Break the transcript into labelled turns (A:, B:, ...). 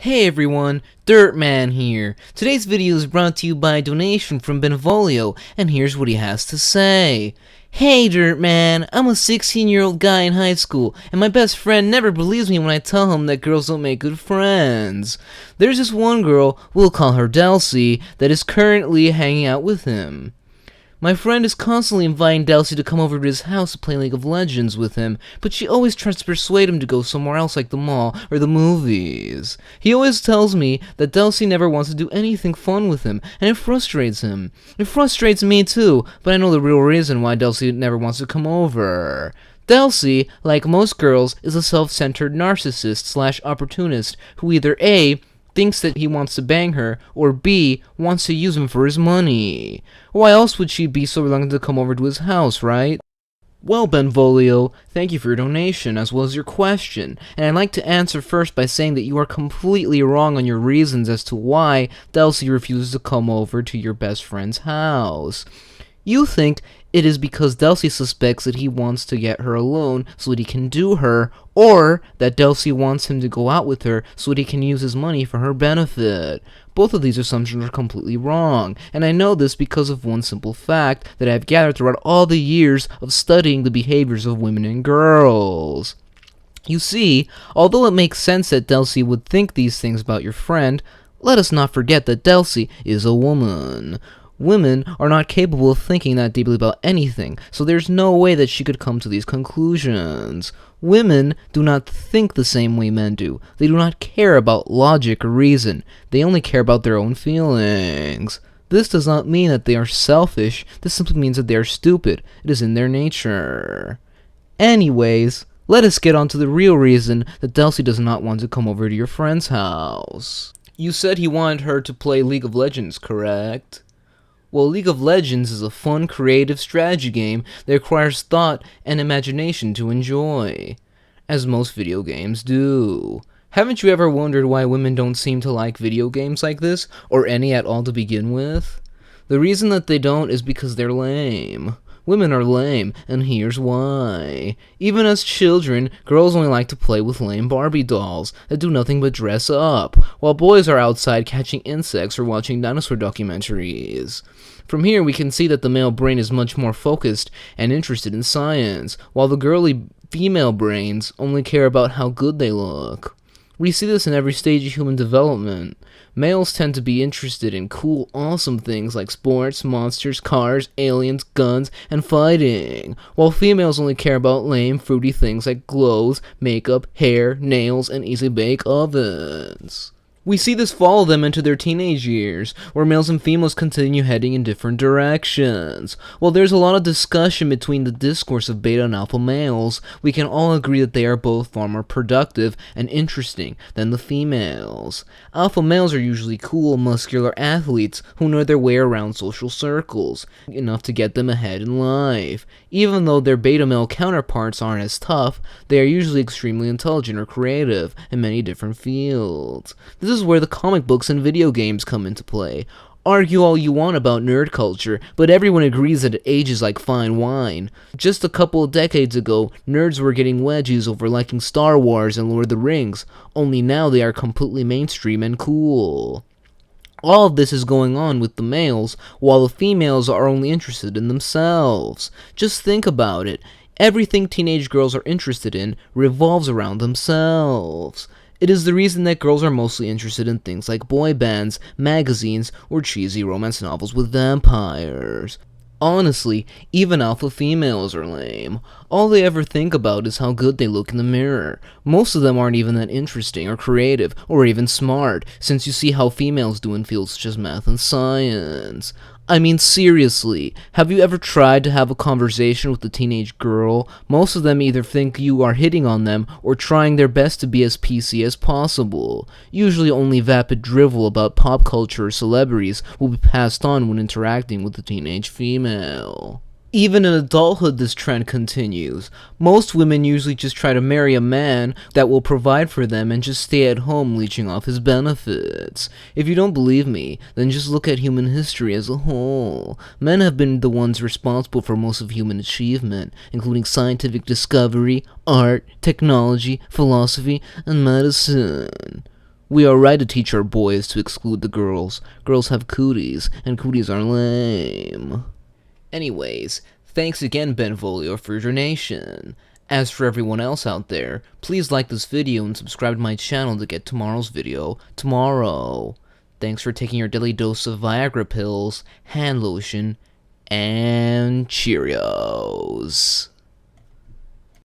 A: Hey everyone, Dirtman here. Today's video is brought to you by a donation from Benvolio, and here's what he has to say. Hey Dirtman, I'm a 16-year-old guy in high school, and my best friend never believes me when I tell him that girls don't make good friends. There's this one girl, we'll call her Delsey, that is currently hanging out with him. My friend is constantly inviting Delsey to come over to his house to play League of Legends with him, but she always tries to persuade him to go somewhere else like the mall or the movies. He always tells me that Delsey never wants to do anything fun with him, and it frustrates him. It frustrates me too, but I know the real reason why Delsey never wants to come over. Delsey, like most girls, is a self-centered narcissist / opportunist who either A, thinks that he wants to bang her, or B, wants to use him for his money. Why else would she be so reluctant to come over to his house, right? Well, Benvolio, thank you for your donation, as well as your question, and I'd like to answer first by saying that you are completely wrong on your reasons as to why Delsey refuses to come over to your best friend's house. You think it is because Delsey suspects that he wants to get her alone so that he can do her, or that Delsey wants him to go out with her so that he can use his money for her benefit. Both of these assumptions are completely wrong, and I know this because of one simple fact that I've gathered throughout all the years of studying the behaviors of women and girls. You see, although it makes sense that Delsey would think these things about your friend, let us not forget that Delsey is a woman. Women are not capable of thinking that deeply about anything, so there's no way that she could come to these conclusions. Women do not think the same way men do. They do not care about logic or reason. They only care about their own feelings. This does not mean that they are selfish. This simply means that they are stupid. It is in their nature. Anyways, let us get on to the real reason that Delsey does not want to come over to your friend's house. You said he wanted her to play League of Legends, correct? Well, League of Legends is a fun, creative strategy game that requires thought and imagination to enjoy, as most video games do. Haven't you ever wondered why women don't seem to like video games like this, or any at all to begin with? The reason that they don't is because they're lame. Women are lame, and here's why. Even as children, girls only like to play with lame Barbie dolls that do nothing but dress up, while boys are outside catching insects or watching dinosaur documentaries. From here, we can see that the male brain is much more focused and interested in science, while the girly female brains only care about how good they look. We see this in every stage of human development. Males tend to be interested in cool, awesome things like sports, monsters, cars, aliens, guns, and fighting, while females only care about lame, fruity things like clothes, makeup, hair, nails, and easy-bake ovens. We see this follow them into their teenage years, where males and females continue heading in different directions. While there's a lot of discussion between the discourse of beta and alpha males, we can all agree that they are both far more productive and interesting than the females. Alpha males are usually cool, muscular athletes who know their way around social circles, enough to get them ahead in life. Even though their beta male counterparts aren't as tough, they are usually extremely intelligent or creative in many different fields. This is where the comic books and video games come into play. Argue all you want about nerd culture, but everyone agrees that it ages like fine wine. Just a couple of decades ago, nerds were getting wedgies over liking Star Wars and Lord of the Rings, only now they are completely mainstream and cool. All of this is going on with the males, while the females are only interested in themselves. Just think about it. Everything teenage girls are interested in revolves around themselves. It is the reason that girls are mostly interested in things like boy bands, magazines, or cheesy romance novels with vampires. Honestly, even alpha females are lame. All they ever think about is how good they look in the mirror. Most of them aren't even that interesting or creative or even smart, since you see how females do in fields such as math and science. I mean, seriously, have you ever tried to have a conversation with a teenage girl? Most of them either think you are hitting on them or trying their best to be as PC as possible. Usually only vapid drivel about pop culture or celebrities will be passed on when interacting with a teenage female. Even in adulthood, this trend continues. Most women usually just try to marry a man that will provide for them and just stay at home leeching off his benefits. If you don't believe me, then just look at human history as a whole. Men have been the ones responsible for most of human achievement, including scientific discovery, art, technology, philosophy, and medicine. We are right to teach our boys to exclude the girls. Girls have cooties, and cooties are lame. Anyways, thanks again, Benvolio, for your donation. As for everyone else out there, please like this video and subscribe to my channel to get tomorrow's video tomorrow. Thanks for taking your daily dose of Viagra pills, hand lotion, and Cheerios.